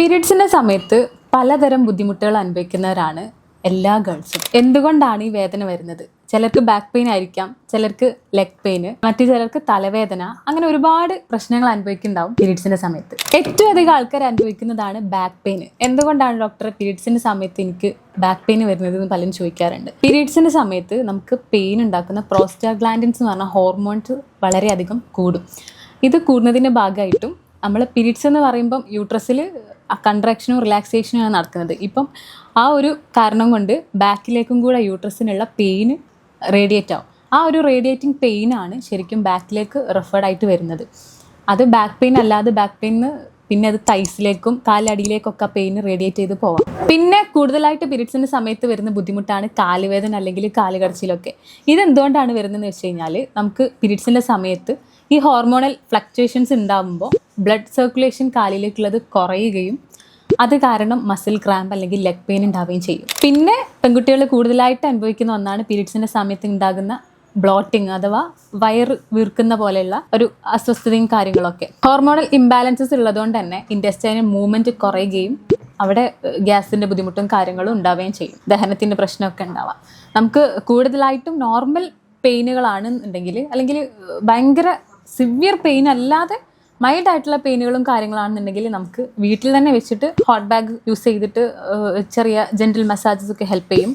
പീരിയഡ്സിന്റെ സമയത്ത് പലതരം ബുദ്ധിമുട്ടുകൾ അനുഭവിക്കുന്നവരാണ് എല്ലാ ഗേൾസും. എന്തുകൊണ്ടാണ് ഈ വേദന വരുന്നത്? ചിലർക്ക് ബാക്ക് പെയിൻ ആയിരിക്കാം, ചിലർക്ക് ലെഗ് പെയിന്, മറ്റു ചിലർക്ക് തലവേദന. അങ്ങനെ ഒരുപാട് പ്രശ്നങ്ങൾ അനുഭവിക്കുന്നുണ്ടാവും പീരിയഡ്സിന്റെ സമയത്ത്. ഏറ്റവും അധികം ആൾക്കാർ അനുഭവിക്കുന്നതാണ് ബാക്ക് പെയിൻ. എന്തുകൊണ്ടാണ് ഡോക്ടറെ പീരിയഡ്സിന്റെ സമയത്ത് എനിക്ക് ബാക്ക് പെയിൻ വരുന്നത് എന്ന് പലരും ചോദിക്കാറുണ്ട്. പീരിയഡ്സിന്റെ സമയത്ത് നമുക്ക് പെയിൻ ഉണ്ടാക്കുന്ന പ്രോസ്റ്റാഗ്ലാൻഡിൻസ് എന്ന് പറഞ്ഞ ഹോർമോൺസ് വളരെയധികം കൂടും. ഇത് കൂടുന്നതിൻ്റെ ഭാഗമായിട്ടും നമ്മൾ പീരിയഡ്സ് എന്ന് പറയുമ്പം യൂട്രസിൽ കൺട്രാക്ഷനും റിലാക്സേഷനുമാണ് നടക്കുന്നത്. ഇപ്പം ആ ഒരു കാരണം കൊണ്ട് ബാക്കിലേക്കും കൂടെ യൂട്രസിനുള്ള പെയിന് റേഡിയേറ്റ് ആവും. ആ ഒരു റേഡിയേറ്റിംഗ് പെയിനാണ് ശരിക്കും ബാക്കിലേക്ക് റെഫേർഡ് ആയിട്ട് വരുന്നത്. അത് ബാക്ക് പെയിൻ അല്ലാതെ ബാക്ക് പെയിന് പിന്നെ അത് തൈസിലേക്കും കാലടിയിലേക്കൊക്കെ പെയിൻ റേഡിയേറ്റ് ചെയ്ത് പോവാം. പിന്നെ കൂടുതലായിട്ട് പീരിയഡ്സിൻ്റെ സമയത്ത് വരുന്ന ബുദ്ധിമുട്ടാണ് കാലുവേദന അല്ലെങ്കിൽ കാലുകടച്ചിലൊക്കെ. ഇതെന്തുകൊണ്ടാണ് വരുന്നതെന്ന് വെച്ച് കഴിഞ്ഞാൽ നമുക്ക് പീരിയഡ്സിൻ്റെ സമയത്ത് ഈ ഹോർമോണൽ ഫ്ലക്ച്വേഷൻസ് ഉണ്ടാകുമ്പോൾ ബ്ലഡ് സർക്കുലേഷൻ കാലിലേക്കുള്ളത് കുറയുകയും അത് കാരണം മസിൽ ക്രാമ്പ് അല്ലെങ്കിൽ ലെഗ് പെയിൻ ഉണ്ടാവുകയും ചെയ്യും. പിന്നെ പെൺകുട്ടികൾ കൂടുതലായിട്ട് അനുഭവിക്കുന്ന ഒന്നാണ് പീരിയഡ്സിൻ്റെ സമയത്ത് ഉണ്ടാകുന്ന ബ്ലോട്ടിങ് അഥവാ വയറ് വീർക്കുന്ന പോലെയുള്ള ഒരു അസ്വസ്ഥതയും കാര്യങ്ങളൊക്കെ. ഹോർമോണൽ ഇംബാലൻസസ് ഉള്ളതുകൊണ്ട് തന്നെ ഇൻറ്റെസ്റ്റൈനൽ മൂവ്മെൻറ്റ് കുറയുകയും അവിടെ ഗ്യാസിൻ്റെ ബുദ്ധിമുട്ടും കാര്യങ്ങളും ഉണ്ടാവുകയും ചെയ്യും. ദഹനത്തിൻ്റെ പ്രശ്നമൊക്കെ ഉണ്ടാവാം. നമുക്ക് കൂടുതലായിട്ടും നോർമൽ പെയിനുകളാണ് ഉണ്ടെങ്കിൽ അല്ലെങ്കിൽ ഭയങ്കര സിവിയർ പെയിൻ അല്ലാതെ മൈൽഡ് ആയിട്ടുള്ള പെയിനുകളും കാര്യങ്ങളാണെന്നുണ്ടെങ്കിൽ നമുക്ക് വീട്ടിൽ തന്നെ വെച്ചിട്ട് ഹോട്ട് ബാഗ് യൂസ് ചെയ്തിട്ട് ചെറിയ ജെൻറ്റിൽ മസാജസ് ഒക്കെ ഹെൽപ്പ് ചെയ്യും.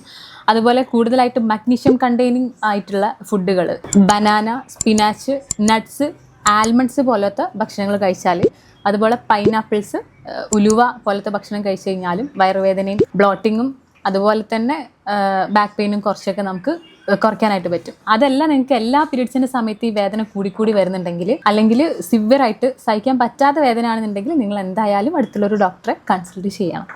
അതുപോലെ കൂടുതലായിട്ട് മഗ്നീഷ്യം കണ്ടെയ്നിങ് ആയിട്ടുള്ള ഫുഡുകൾ, ബനാന, സ്പിനാച്ച്, നട്ട്സ്, ആൽമണ്ട്സ് പോലത്തെ ഭക്ഷണങ്ങൾ കഴിച്ചാൽ, അതുപോലെ പൈനാപ്പിൾസ്, ഉലുവ പോലത്തെ ഭക്ഷണം കഴിച്ചു കഴിഞ്ഞാലും വയറുവേദനയും ബ്ലോട്ടിങ്ങും അതുപോലെ തന്നെ ബാക്ക് പെയിനും കുറച്ചൊക്കെ നമുക്ക് കുറയ്ക്കാനായിട്ട് പറ്റും. അതല്ല നിങ്ങൾക്ക് എല്ലാ പീരിയഡ്സിൻ്റെ സമയത്ത് ഈ വേദന കൂടി വരുന്നുണ്ടെങ്കിൽ അല്ലെങ്കിൽ സിവിയർ ആയിട്ട് സഹിക്കാൻ പറ്റാത്ത വേദന ആണെന്നുണ്ടെങ്കിൽ നിങ്ങൾ എന്തായാലും അടുത്തുള്ളൊരു ഡോക്ടറെ കൺസൾട്ട് ചെയ്യണം.